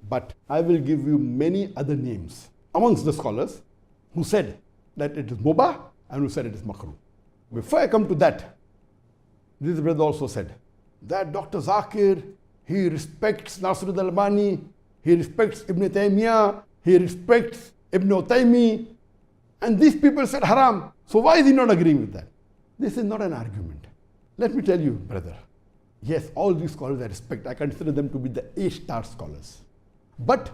But I will give you many other names amongst the scholars who said that it is mubah and who said it is makruh. Before I come to that, this brother also said that Dr. Zakir, he respects Nasr al-Albani, he respects Ibn Taymiyyah, he respects Ibn Taymi, and these people said haram. So why is he not agreeing with that? This is not an argument. Let me tell you, brother, yes, all these scholars I respect. I consider them to be the A-star scholars. But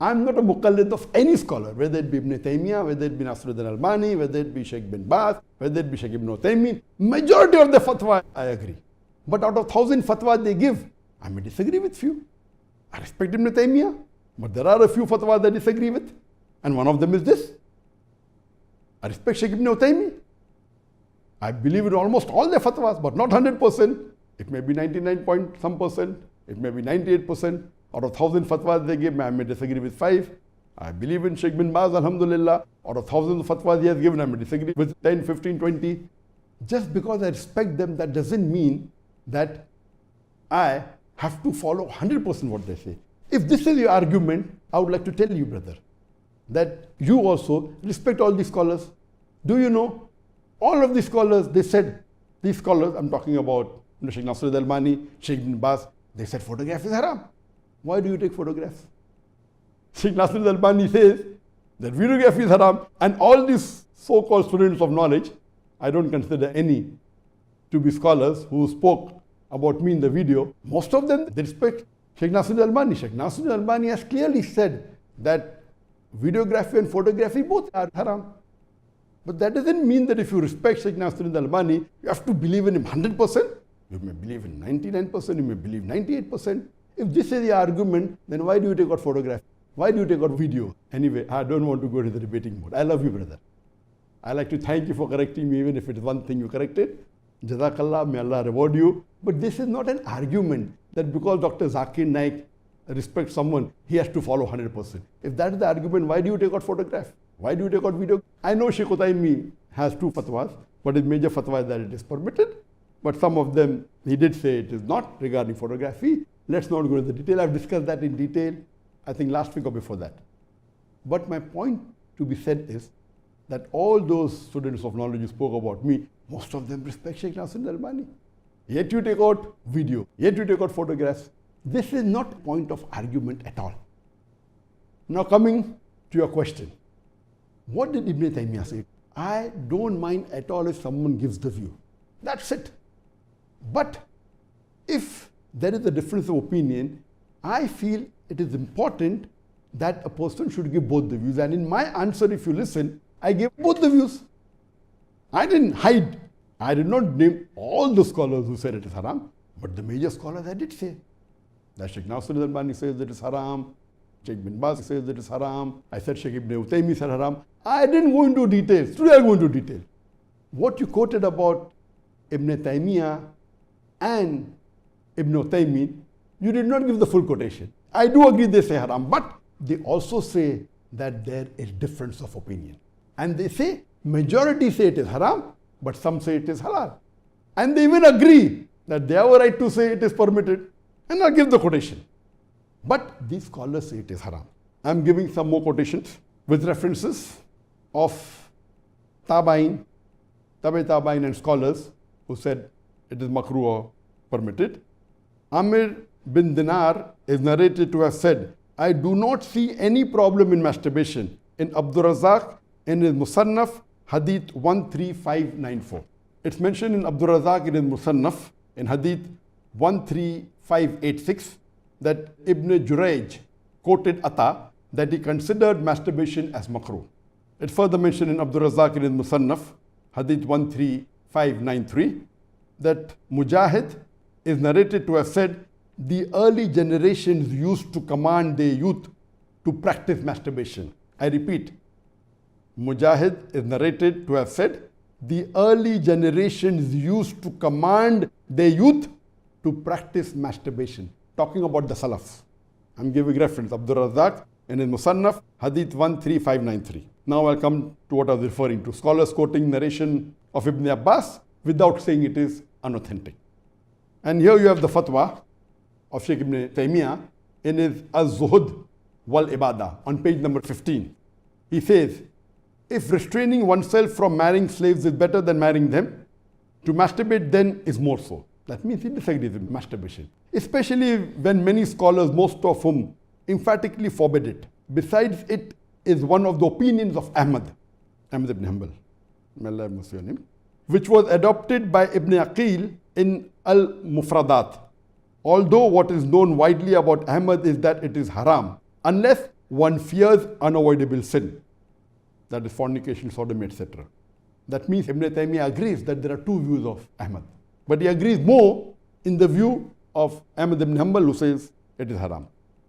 I'm not a muqallid of any scholar, whether it be Ibn Taymiyyah, whether it be Nasr al-Albani, whether it be Sheikh bin Baz, whether it be Sheikh Ibn Taymi. Majority of the fatwa, I agree. But out of 1,000 fatwas they give, I may disagree with few. I respect Ibn Taymiyyah, but there are a few fatwas I disagree with. And one of them is this. I respect Sheikh Ibn Taymi. I believe in almost all their fatwas, but not 100%. It may be 99 point some percent. It may be 98%. Out of 1,000 fatwas they give, I may disagree with 5. I believe in Sheikh bin Baz, alhamdulillah. Out of thousands of fatwas he has given, I may disagree with 10, 15, 20. Just because I respect them, that doesn't mean that I have to follow 100% what they say. If this is your argument, I would like to tell you, brother, that you also respect all these scholars. Do you know, all of these scholars, they said, these scholars, I'm talking about Sheikh Nasr al-Albani, Sheikh bin Baz, they said photograph is haram. Why do you take photographs? Sheikh Nasr al-Albani says that videography is haram, and all these so-called students of knowledge, I don't consider any to be scholars who spoke about me in the video. Most of them, they respect Sheikh Nasr al-Albani. Sheikh Nasr al-Albani has clearly said that videography and photography both are haram. But that doesn't mean that if you respect Sheikh Nasr al-Albani, you have to believe in him 100%. You may believe in 99%, you may believe 98%. If this is the argument, then why do you take out photograph? Why do you take out video? Anyway, I don't want to go to the debating mode. I love you, brother. I like to thank you for correcting me, even if it is one thing you corrected. Jazakallah, may Allah reward you. But this is not an argument that because Dr. Zakir Naik respects someone, he has to follow 100%. If that is the argument, why do you take out photograph? Why do you take out video? I know Sheikh Utaymi has 2 fatwas, but his major fatwa is that it is permitted. But some of them, he did say it is not regarding photography. Let's not go into the detail. I've discussed that in detail, I think last week or before that. But my point to be said is that all those students of knowledge who spoke about me, most of them respect Sheikh Nasr al-Albani. Yet you take out video, yet you take out photographs. This is not a point of argument at all. Now coming to your question. What did Ibn Taymiyyah say? I don't mind at all if someone gives the view. That's it. But if there is a difference of opinion, I feel it is important that a person should give both the views. And in my answer, if you listen, I gave both the views. I didn't hide. I did not name all the scholars who said it is haram, but the major scholars I did say. That Sheikh Nasr al-Albani says that it is haram. Sheikh bin Baz says that it is haram. I said Sheikh Ibn Taymi said haram. I didn't go into details. Today I'll go into detail. What you quoted about Ibn Taymiyyah and Ibn Taymi, you did not give the full quotation. I do agree they say haram, but they also say that there is difference of opinion. And they say, majority say it is haram, but some say it is halal. And they even agree that they have a right to say it is permitted. And I'll give the quotation. But these scholars say it is haram. I'm giving some more quotations with references of tabain and scholars who said it is makruh or permitted. Amir bin Dinar is narrated to have said, I do not see any problem in masturbation. In Abdul Razak, in his Musannaf, Hadith 13594. It's mentioned in Abdul Razak in his Musannaf, in Hadith 13586, that Ibn Jurayj quoted Ata that he considered masturbation as makruh. It's further mentioned in Abdul Razak in his Musannaf, Hadith 13593, that Mujahid is narrated to have said, the early generations used to command their youth to practice masturbation. I repeat, Mujahid is narrated to have said, the early generations used to command their youth to practice masturbation. Talking about the Salaf. I'm giving reference, Abdul Razak in his Musannaf, Hadith 13593. Now I'll come to what I was referring to. Scholars quoting narration of Ibn Abbas without saying it is unauthentic. And here you have the fatwa of Sheikh Ibn Taymiyyah in his Az-Zuhud wal-Ibadah on page number 15. He says, if restraining oneself from marrying slaves is better than marrying them, to masturbate then is more so. That means he disagrees with masturbation, especially when many scholars, most of whom emphatically forbid it. Besides, it is one of the opinions of Ahmad ibn Hanbal, may Allah have mercy on him, which was adopted by Ibn Aqil in Al-Mufradat. Although what is known widely about Ahmad is that it is haram, unless one fears unavoidable sin, that is fornication, sodomy, etc. That means Ibn Taymiyyah agrees that there are two views of Ahmad. But he agrees more in the view of Ahmad ibn Hanbal, who says it is haram.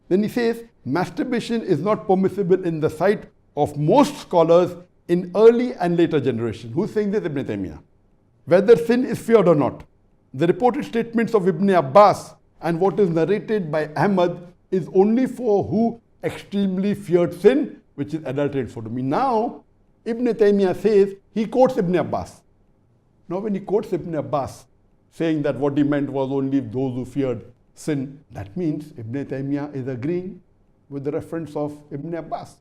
Then he says, masturbation is not permissible in the sight of most scholars in early and later generation. Who is saying this? Ibn Taymiyyah. Whether sin is feared or not. The reported statements of Ibn Abbas and what is narrated by Ahmad is only for who extremely feared sin, which is adulterated sodomy. Now, Ibn Taymiyyah says, he quotes Ibn Abbas. Now when he quotes Ibn Abbas, saying that what he meant was only those who feared sin, that means Ibn Taymiyyah is agreeing with the reference of Ibn Abbas.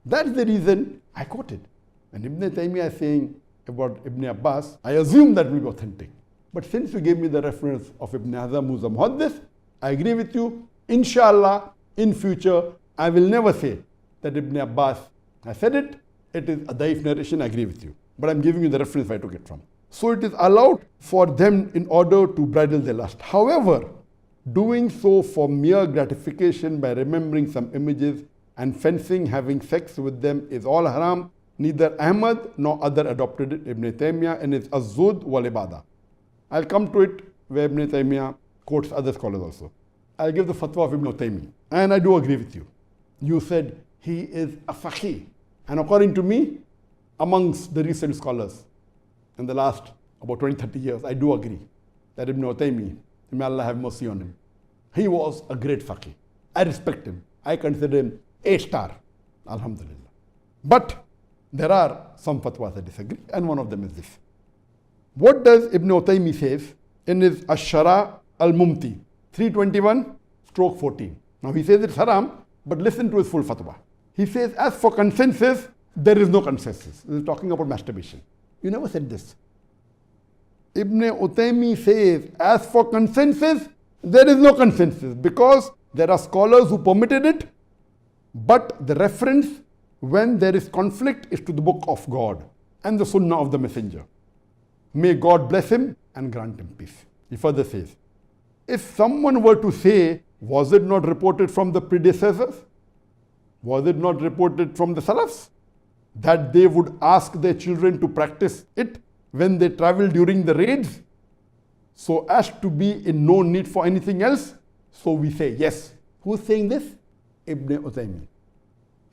That's the reason I quoted. When Ibn Taymiyyah is saying about Ibn Abbas, I assume that will be authentic. But since you gave me the reference of Ibn Hazm, who's a muhaddith, I agree with you. Inshallah, in future, I will never say that Ibn Abbas has said it. It is a daif narration, I agree with you. But I'm giving you the reference where I took it from. So it is allowed for them in order to bridle their lust. However, doing so for mere gratification by remembering some images and fencing having sex with them is all haram. Neither Ahmad nor other adopted it. Ibn Taymiyyah in his Az-Zuhd wal-Ibadah. I'll come to it where Ibn Taymiyyah quotes other scholars also. I'll give the fatwa of Ibn Taymiyyah. And I do agree with you. You said he is a faqih. And according to me, amongst the recent scholars in the last about 20-30 years, I do agree that Ibn Taymiyyah, may Allah have mercy on him, he was a great faqih. I respect him. I consider him a star. Alhamdulillah. But there are some fatwas that disagree, and one of them is this. What does Ibn Taymiyyah say in his Ash-Shara al-Mumti, 321/14? Now he says it's haram, but listen to his full fatwa. He says, as for consensus, there is no consensus. This is talking about masturbation. You never said this. Ibn Taymiyyah says, as for consensus, there is no consensus because there are scholars who permitted it, but the reference when there is conflict is to the book of God and the sunnah of the messenger. May God bless him and grant him peace. He further says, if someone were to say, was it not reported from the predecessors? Was it not reported from the Salafs that they would ask their children to practice it when they travel during the raids so as to be in no need for anything else? So we say yes. Who's saying this? Ibn Taymiyyah.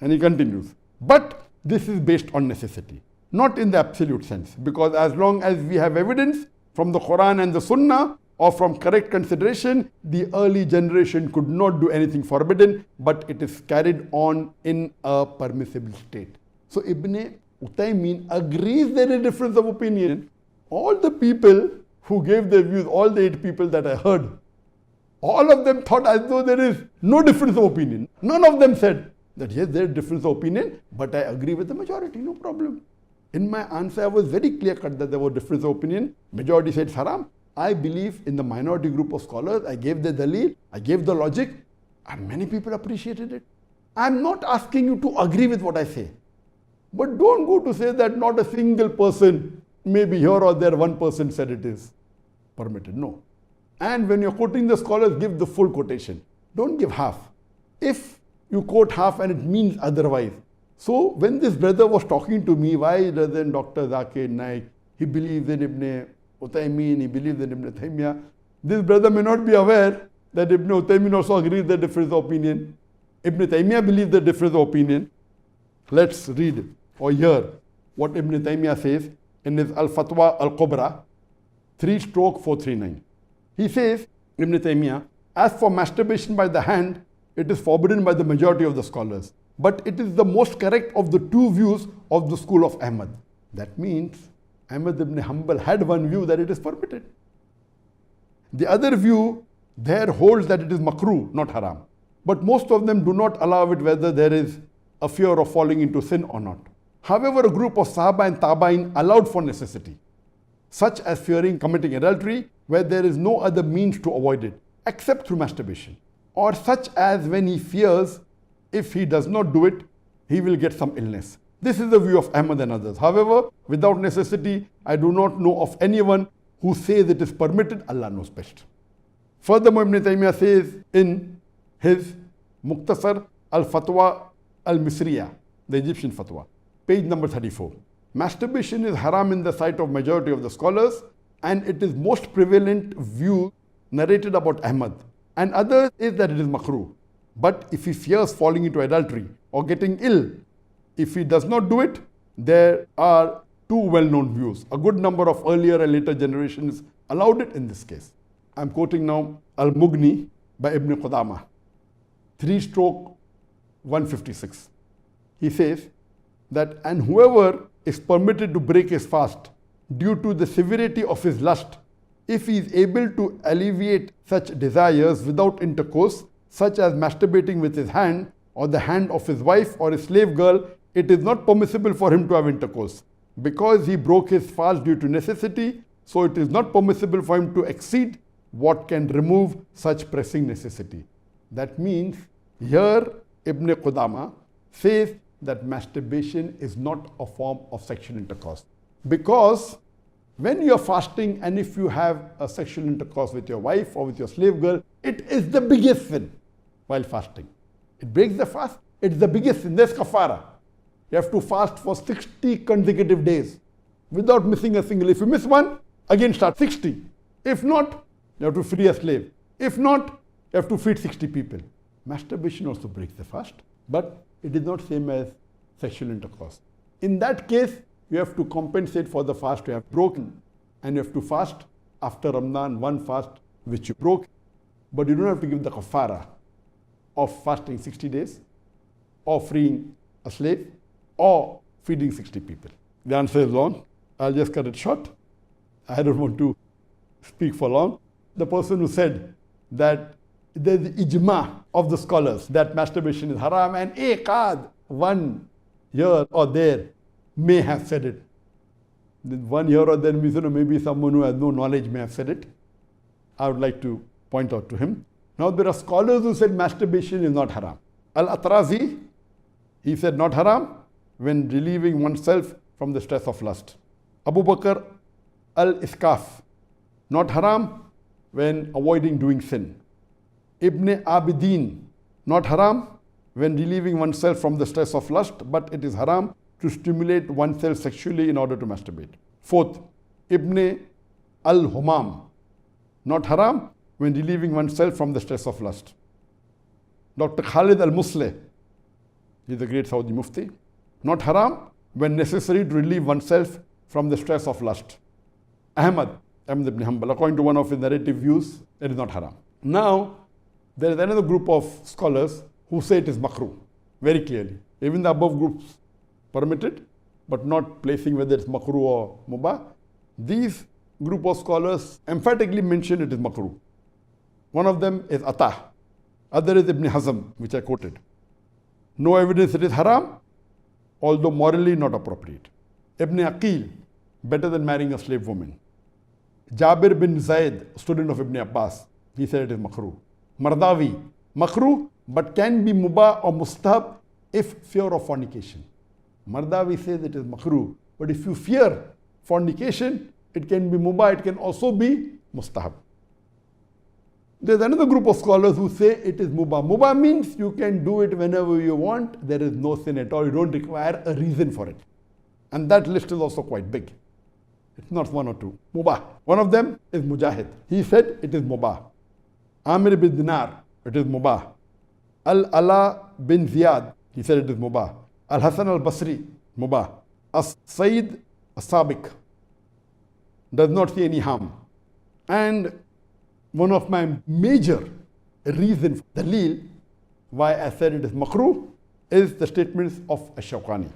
And he continues, but this is based on necessity, not in the absolute sense, because as long as we have evidence from the Quran and the Sunnah or from correct consideration, the early generation could not do anything forbidden, but it is carried on in a permissible state. So Ibn Taymiyyah agrees there is a difference of opinion. All the people who gave their views, all the 8 people that I heard, all of them thought as though there is no difference of opinion. None of them said that yes, there is difference of opinion, but I agree with the majority, no problem. In my answer, I was very clear cut that there was difference of opinion. Majority said it's haram. I believe in the minority group of scholars. I gave the dalil, I gave the logic, and many people appreciated it. I'm not asking you to agree with what I say. But don't go to say that not a single person, maybe here or there, one person said it is permitted. No. And when you're quoting the scholars, give the full quotation. Don't give half. If you quote half and it means otherwise. So when this brother was talking to me, why doesn't Dr. Zakir Naik, he believes in Ibn Taymiyyah, he believes in Ibn Taymiyyah. This brother may not be aware that Ibn Taymiyyah also agrees the difference of opinion. Ibn Taymiyyah believes the difference of opinion. Let's read or hear what Ibn Taymiyyah says in his Al-Fatwa Al-Kubra 3/439. He says, Ibn Taymiyyah, as for masturbation by the hand, it is forbidden by the majority of the scholars. But it is the most correct of the 2 views of the school of Ahmad. That means Ahmad ibn Hanbal had one view that it is permitted. The other view there holds that it is makruh, not haram. but most of them do not allow it whether there is a fear of falling into sin or not. However, a group of Sahaba and Tabain allowed for necessity, such as fearing committing adultery where there is no other means to avoid it except through masturbation, or such as when he fears if he does not do it, he will get some illness. This is the view of Ahmad and others. However, without necessity, I do not know of anyone who says it is permitted. Allah knows best. Furthermore, Ibn Taymiyyah says in his Muqtasar al-Fatwa al-Misriya, the Egyptian Fatwa, page number 34. Masturbation is haram in the sight of majority of the scholars, and it is most prevalent view narrated about Ahmad. And others is that it is makruh. But if he fears falling into adultery or getting ill, if he does not do it, there are two well-known views. A good number of earlier and later generations allowed it in this case. I'm quoting now Al-Mughni by Ibn Qudama, 3/156. He says that, and whoever is permitted to break his fast due to the severity of his lust, if he is able to alleviate such desires without intercourse, such as masturbating with his hand or the hand of his wife or his slave girl, it is not permissible for him to have intercourse. Because he broke his fast due to necessity, so it is not permissible for him to exceed what can remove such pressing necessity. That means here Ibn Qudama says that masturbation is not a form of sexual intercourse. Because when you are fasting and if you have a sexual intercourse with your wife or with your slave girl, it is the biggest sin while fasting. It breaks the fast. It's the biggest sin. There's kafara. You have to fast for 60 consecutive days without missing a single. If you miss one, again start 60. If not, you have to free a slave. If not, you have to feed 60 people. Masturbation also breaks the fast, but it is not same as sexual intercourse. In that case, you have to compensate for the fast you have broken, and you have to fast after Ramadan, one fast which you broke, but you don't have to give the kafara of fasting 60 days, or freeing a slave, or feeding 60 people. The answer is long. I'll just cut it short. I don't want to speak for long. The person who said that there's the ijma of the scholars that masturbation is haram, and qad, one here or there may have said it. One here or there means, maybe someone who has no knowledge may have said it. I would like to point out to him. Now there are scholars who said masturbation is not haram. Al-Atrazi, he said not haram when relieving oneself from the stress of lust. Abu Bakr al-Iskaf, not haram when avoiding doing sin. Ibn Abidin, not haram when relieving oneself from the stress of lust, but it is haram to stimulate oneself sexually in order to masturbate. Fourth, Ibn al-Humam, not haram when relieving oneself from the stress of lust. Dr. Khalid al-Musleh, he is a great Saudi Mufti, not haram when necessary to relieve oneself from the stress of lust. Ahmad ibn Hanbal, according to one of his narrative views, it is not haram. Now, there is another group of scholars who say it is makruh, very clearly. Even the above groups permitted, but not placing whether it's makruh or mubah. These group of scholars emphatically mention it is makruh. One of them is Atah, other is Ibn Hazm, which I quoted. No evidence it is haram, although morally not appropriate. Ibn Aqil, better than marrying a slave woman. Jabir bin Zayd, student of Ibn Abbas, he said it is makruh. Mardawi, makruh, but can be mubah or mustahab if fear of fornication. Mardawi says it is makruh, but if you fear fornication, it can be mubah, it can also be mustahab. There's another group of scholars who say it is mubah. Mubah means you can do it whenever you want, there is no sin at all, you don't require a reason for it. And that list is also quite big. It's not one or two. Mubah. One of them is Mujahid. He said it is mubah. Amir bin Dinar, it is mubah. Al-Ala bin Ziyad, he said it is mubah. Al-Hasan al-Basri, mubah. As-Sayyid as-Sabiq does not see any harm. And one of my major reasons, dalil, why I said it is makruh, is the statements of Ash-Shawkani.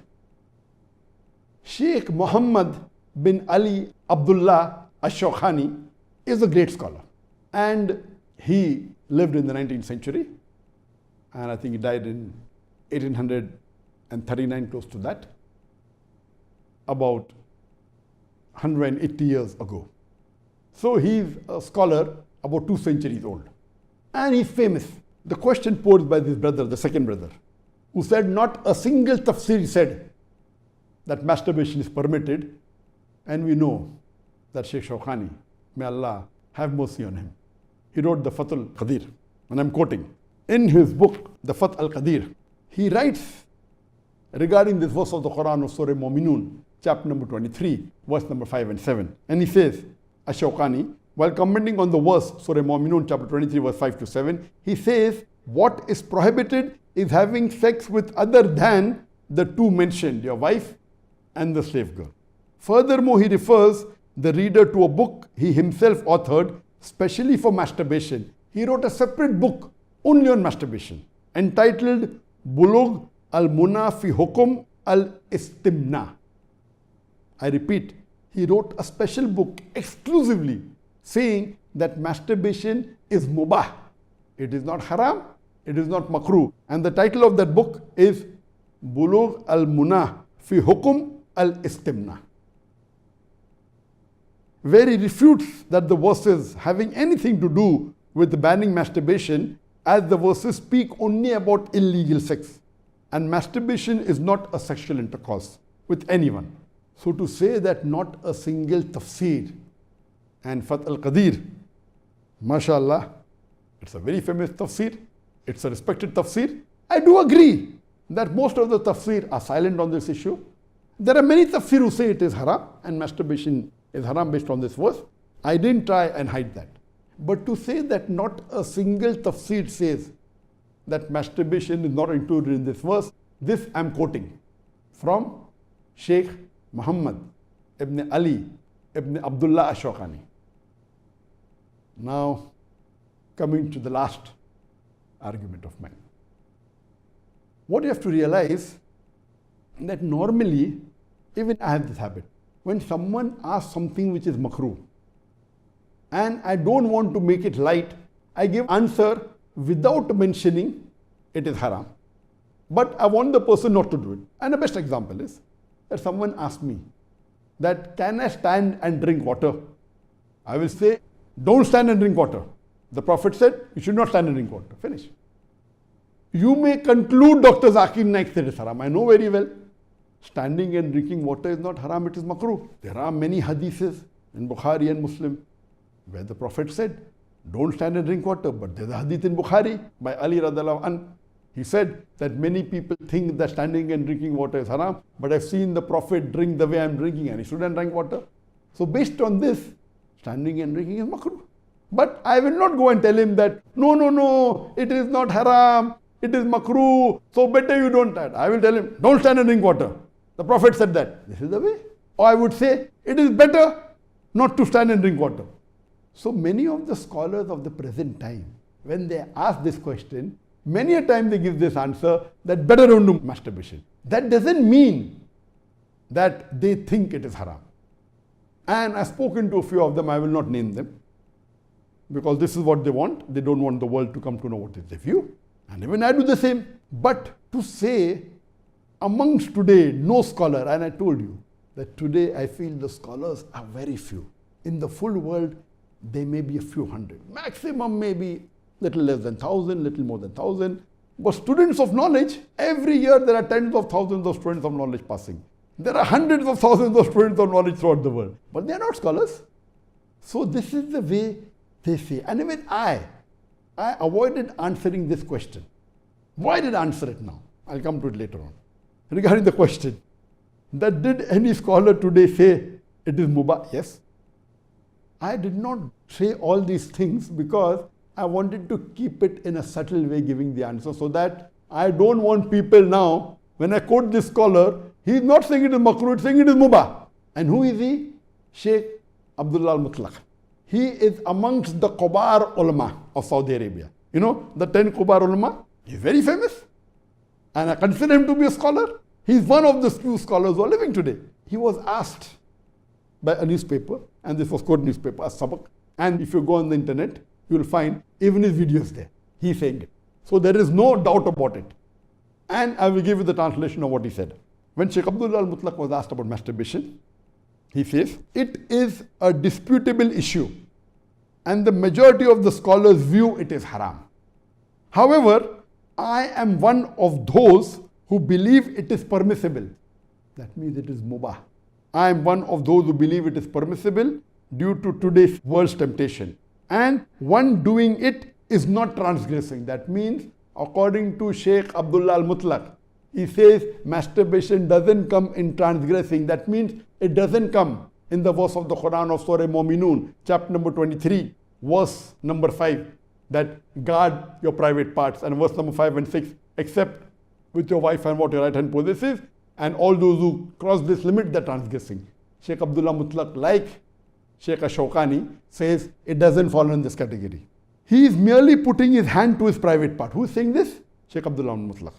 Sheikh Muhammad bin Ali Abdullah Ash-Shawkani is a great scholar. And he lived in the 19th century. and I think he died in 1839, close to that, about 180 years ago. So he's a scholar about 2 centuries old. And he's famous. The question posed by this brother, the second brother, who said not a single tafsir said that masturbation is permitted. And we know that Sheikh Shawkhani, may Allah have mercy on him, he wrote the Fath al-Qadir, and I'm quoting. In his book, the Fath al-Qadir, he writes regarding this verse of the Quran of Surah Mu'minun, chapter number 23, verse number 5 and 7. And he says, Ash-Shawkhani, while commenting on the verse, Surah Mu'minun, chapter 23, verse 5 to 7, he says, what is prohibited is having sex with other than the 2 mentioned, your wife and the slave girl. Furthermore, he refers the reader to a book he himself authored specially for masturbation. He wrote a separate book only on masturbation, entitled Bulugh al-Muna fi Hukum al-Istimna'ah. I repeat, he wrote a special book exclusively saying that masturbation is mubah. It is not haram, it is not makruh. And the title of that book is Bulugh al-Muna fi Hukum al-Istimna'ah, where he refutes that the verses having anything to do with banning masturbation, as the verses speak only about illegal sex, and masturbation is not a sexual intercourse with anyone. So to say that not a single tafsir and Fath al-Qadir, mashallah, it's a very famous tafsir, it's a respected tafsir. I do agree that most of the tafsir are silent on this issue. There are many tafsir who say it is haram and masturbation is haram based on this verse. I didn't try and hide that. But to say that not a single tafsir says that masturbation is not included in this verse, this I'm quoting from Sheikh Muhammad ibn Ali ibn Abdullah Ash-Shawkhani. Now, coming to the last argument of mine. What you have to realize that normally, even I have this habit, when someone asks something which is makruh, and I don't want to make it light, I give answer without mentioning it is haram. But I want the person not to do it. And the best example is that someone asks me that can I stand and drink water? I will say, don't stand and drink water. The Prophet said, you should not stand and drink water. Finish. You may conclude Dr. Zakir Naik said it is haram. I know very well. Standing and drinking water is not haram, it is makruh. There are many hadiths in Bukhari and Muslim where the Prophet said, don't stand and drink water. But there's a hadith in Bukhari by Ali radhiallahu anhu. He said that many people think that standing and drinking water is haram, but I've seen the Prophet drink the way I'm drinking and he shouldn't drink water. So based on this, standing and drinking is makruh. But I will not go and tell him that, no, it is not haram, it is makruh, so better you don't stand. I will tell him, don't stand and drink water. The Prophet said that. This is the way. Or I would say, it is better not to stand and drink water. So many of the scholars of the present time, when they ask this question, many a time they give this answer that better don't do masturbation. That doesn't mean that they think it is haram. And I've spoken to a few of them, I will not name them, because this is what they want. They don't want the world to come to know what is their view. And even I do the same. But to say amongst today no scholar, and I told you that today I feel the scholars are very few. In the full world, there may be a few hundred. Maximum maybe little less than 1,000, little more than 1,000. But students of knowledge, every year there are tens of thousands of students of knowledge passing. There are hundreds of thousands of students of knowledge throughout the world. But they are not scholars. So this is the way they say. And even I avoided answering this question. Why did I answer it now? I'll come to it later on. Regarding the question, that did any scholar today say it is mubah? Yes. I did not say all these things because I wanted to keep it in a subtle way giving the answer, so that I don't want people now, when I quote this scholar, he is not saying it is makruh, he's saying it is mubah. And who is he? Sheikh Abdullah al-Mutlaq. He is amongst the Kubar ulama of Saudi Arabia. You know, the 10 Kubar ulama? He's very famous. And I consider him to be a scholar. He's one of the few scholars who are living today. He was asked by a newspaper, and this was called newspaper, As-Sabaq. And if you go on the internet, you will find even his videos there. He's saying it. So there is no doubt about it. And I will give you the translation of what he said. When Sheikh Abdullah al-Mutlaq was asked about masturbation, he says, it is a disputable issue and the majority of the scholars view it is haram. However, I am one of those who believe it is permissible. That means it is mubah. I am one of those who believe it is permissible due to today's world's temptation. And one doing it is not transgressing. That means, according to Sheikh Abdullah al-Mutlaq, he says masturbation doesn't come in transgressing. That means it doesn't come in the verse of the Quran of Surah Mu'minun, chapter number 23, verse number 5, that guard your private parts, and verse number 5 and 6, except with your wife and what your right hand possesses, and all those who cross this limit, they're transgressing. Sheikh Abdullah Mutlaq, like Sheikh Shoukani, says it doesn't fall in this category. He is merely putting his hand to his private part. Who is saying this? Sheikh Abdullah Mutlaq.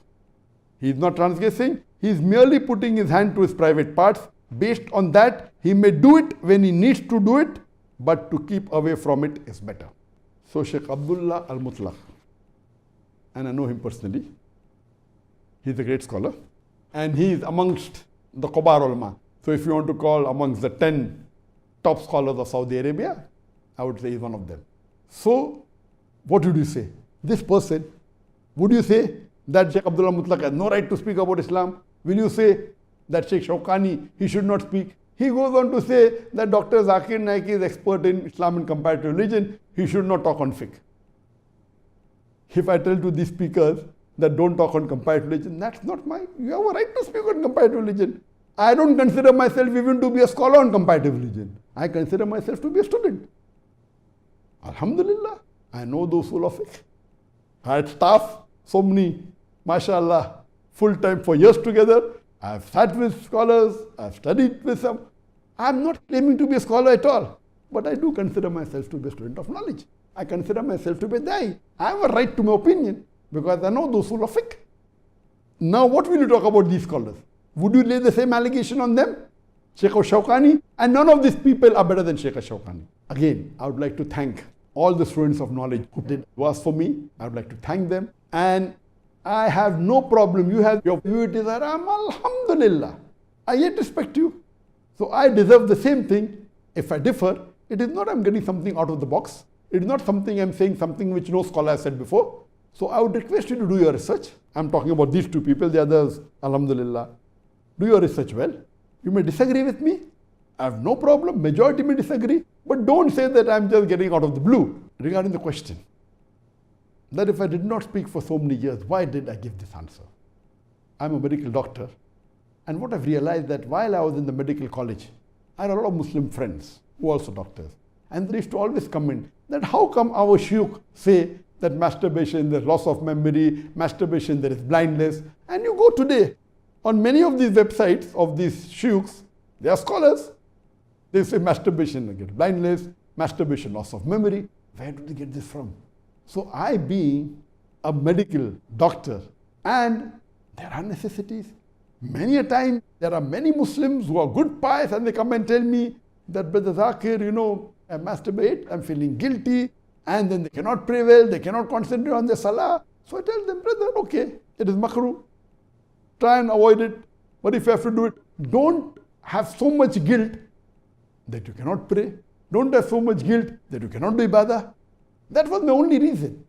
He is not transgressing. He is merely putting his hand to his private parts. Based on that, he may do it when he needs to do it, but to keep away from it is better. So Sheikh Abdullah al-Mutlaq, and I know him personally, he's a great scholar, and he is amongst the Kubar ulama. So if you want to call amongst the 10 top scholars of Saudi Arabia, I would say he's one of them. So what would you say? This person, would you say that Sheikh Abdullah Mutlaq has no right to speak about Islam? Will you say that Sheikh Shoukani, he should not speak? He goes on to say that Dr. Zakir Naik is expert in Islam and comparative religion. He should not talk on fiqh. If I tell to these speakers that don't talk on comparative religion, that's not my, you have a right to speak on comparative religion. I don't consider myself even to be a scholar on comparative religion. I consider myself to be a student. Alhamdulillah, I know the usul of fiqh. I had staff, so many, mashallah, full time for years together. I've sat with scholars, I've studied with some. I'm not claiming to be a scholar at all, but I do consider myself to be a student of knowledge. I consider myself to be a da'i. I have a right to my opinion because I know the usul of fiqh. Now what will you talk about these scholars? Would you lay the same allegation on them? Sheikh Shoukani, and none of these people are better than Sheikh Shoukani. Again, I would like to thank all the students of knowledge who did was for me. I would like to thank them. And I have no problem. You have your view, it is haram, alhamdulillah. I yet respect you. So I deserve the same thing. If I differ, it is not I'm getting something out of the box. It is not something I'm saying something which no scholar has said before. So I would request you to do your research. I'm talking about these two people, the others, alhamdulillah. Do your research well. You may disagree with me. I have no problem. Majority may disagree. But don't say that I'm just getting out of the blue. Regarding the question, that if I did not speak for so many years, why did I give this answer? I'm a medical doctor. And what I've realized that while I was in the medical college, I had a lot of Muslim friends who are also doctors. And they used to always comment that how come our shuyukh say that masturbation, there's loss of memory, masturbation, there is blindness. And you go today on many of these websites of these shuyukhs, they are scholars. They say masturbation, they get blindness, masturbation, loss of memory. Where do they get this from? So I being a medical doctor, and there are necessities. Many a time, there are many Muslims who are good pious and they come and tell me that, Brother Zakir, you know, I masturbate, I'm feeling guilty, and then they cannot pray well, they cannot concentrate on their salah. So I tell them, brother, okay, it is makruh. Try and avoid it. But if you have to do it, don't have so much guilt that you cannot pray. Don't have so much guilt that you cannot do ibadah. That was my only reason.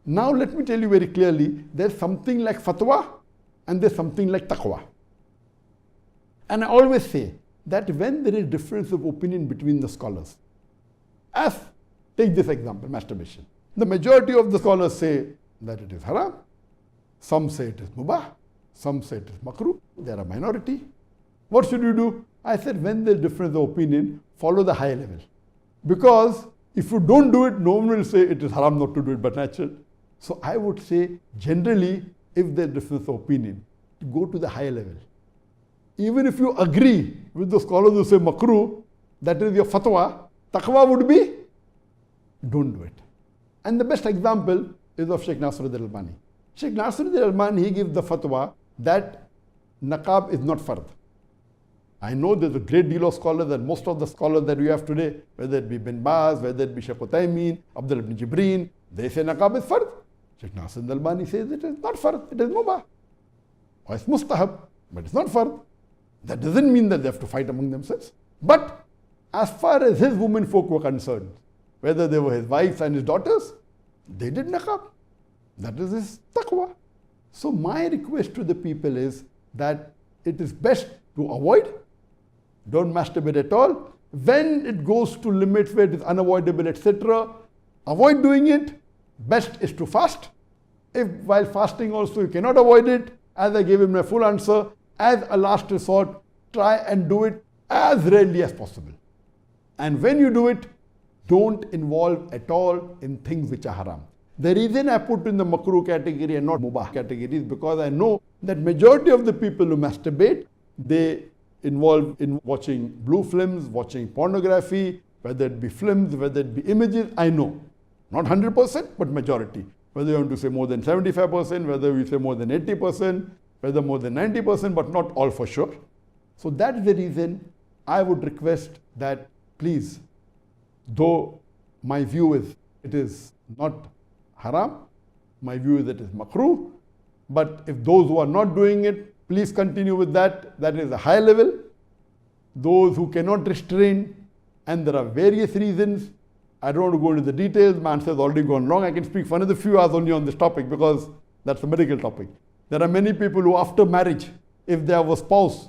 Now let me tell you very clearly, there's something like fatwa and there's something like taqwa. And I always say that when there is difference of opinion between the scholars, as take this example, masturbation. The majority of the scholars say that it is haram. Some say it is mubah. Some say it is makruh. There are minority. What should you do? I said when there is difference of opinion, follow the higher level. Because if you don't do it, no one will say it is haram not to do it, but natural. So I would say generally, if there is difference of opinion, go to the higher level. Even if you agree with the scholars who say makruh, that is your fatwa, taqwa would be, don't do it. And the best example is of Sheikh Nasruddin al-Albani. Sheikh Nasruddin al-Albani, he gives the fatwa that niqab is not fard. I know there's a great deal of scholars, and most of the scholars that we have today, whether it be Bin Baz, whether it be Sheikh Uthaymeen, Abdul ibn Jibreen, they say niqab is fard. Sheikh Nasir al-Albani says it is not fard, it is mubah. Or it's mustahab, but it's not fard. That doesn't mean that they have to fight among themselves. But as far as his women folk were concerned, whether they were his wives and his daughters, they did niqab. That is his taqwa. So my request to the people is that it is best to avoid, don't masturbate at all. When it goes to limits where it is unavoidable, etc., avoid doing it. Best is to fast. If while fasting also you cannot avoid it, as I gave him my full answer, as a last resort, try and do it as rarely as possible. And when you do it, don't involve at all in things which are haram. The reason I put in the makruh category and not mubah category is because I know that majority of the people who masturbate, they involve in watching blue films, watching pornography, whether it be films, whether it be images, I know. Not 100%, but majority. Whether you want to say more than 75%, whether we say more than 80%, whether more than 90%, but not all for sure. So that's the reason I would request that please, though my view is it is not haram, my view is it is makruh, but if those who are not doing it, please continue with that. That is a high level. Those who cannot restrain, and there are various reasons, I don't want to go into the details, my answer has already gone long. I can speak for another few hours only on this topic because that's a medical topic. There are many people who after marriage, if they have a spouse,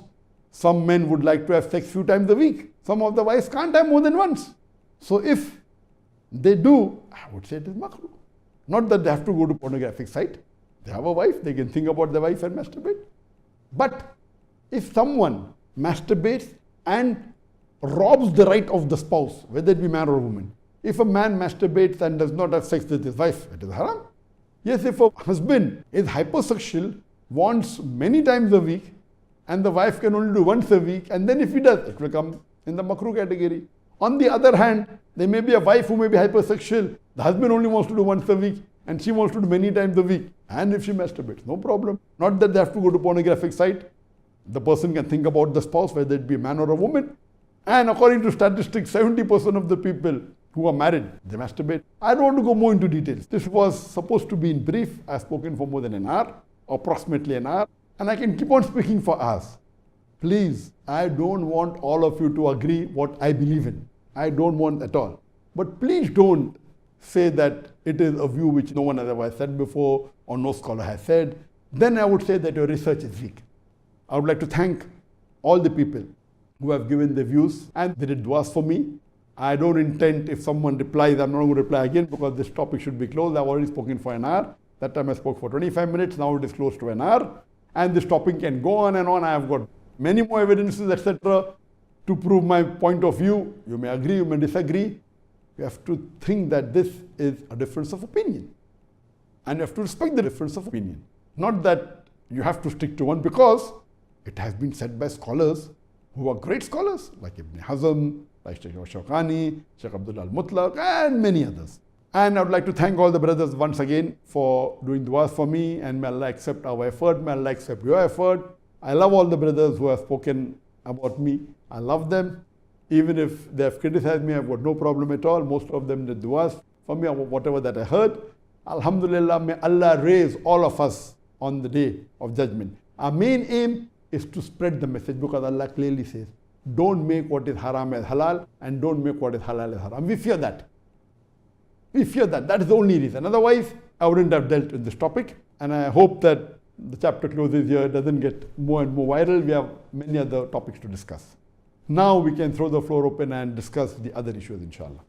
some men would like to have sex few times a week. Some of the wives can't have more than once. So if they do, I would say it is makruh. Not that they have to go to pornographic site. They have a wife, they can think about their wife and masturbate. But if someone masturbates and robs the right of the spouse, whether it be man or woman, if a man masturbates and does not have sex with his wife, it is haram. Yes, if a husband is hypersexual, wants many times a week, and the wife can only do once a week, and then if he does, it will come in the makruh category. On the other hand, there may be a wife who may be hypersexual, the husband only wants to do once a week, and she wants to do many times a week. And if she masturbates, no problem. Not that they have to go to pornographic site. The person can think about the spouse, whether it be a man or a woman. And according to statistics, 70% of the people who are married, they masturbate. I don't want to go more into details. This was supposed to be in brief. I've spoken for more than an hour, approximately an hour, and I can keep on speaking for hours. Please, I don't want all of you to agree what I believe in. I don't want at all. But please don't say that it is a view which no one has ever said before or no scholar has said. Then I would say that your research is weak. I would like to thank all the people who have given their views and they did duas for me. I don't intend, if someone replies, I'm not going to reply again because this topic should be closed. I've already spoken for an hour. That time I spoke for 25 minutes. Now it is close to an hour. And this topic can go on and on. I have got many more evidences, etc. to prove my point of view. You may agree, you may disagree. You have to think that this is a difference of opinion. And you have to respect the difference of opinion. Not that you have to stick to one, because it has been said by scholars who are great scholars, like Ibn Hazm, like Sheikh Shoukani, Sheikh Abdullah al-Mutlaq, and many others. And I would like to thank all the brothers once again for doing du'as for me, and may Allah accept our effort, may Allah accept your effort. I love all the brothers who have spoken about me. I love them. Even if they have criticized me, I've got no problem at all. Most of them did du'as for me, or whatever that I heard. Alhamdulillah, may Allah raise all of us on the day of judgment. Our main aim is to spread the message, because Allah clearly says, don't make what is haram as halal, and don't make what is halal as haram. We fear that. We fear that. That is the only reason. Otherwise, I wouldn't have dealt with this topic. And I hope that the chapter closes here, it doesn't get more and more viral. We have many other topics to discuss. Now we can throw the floor open and discuss the other issues, inshallah.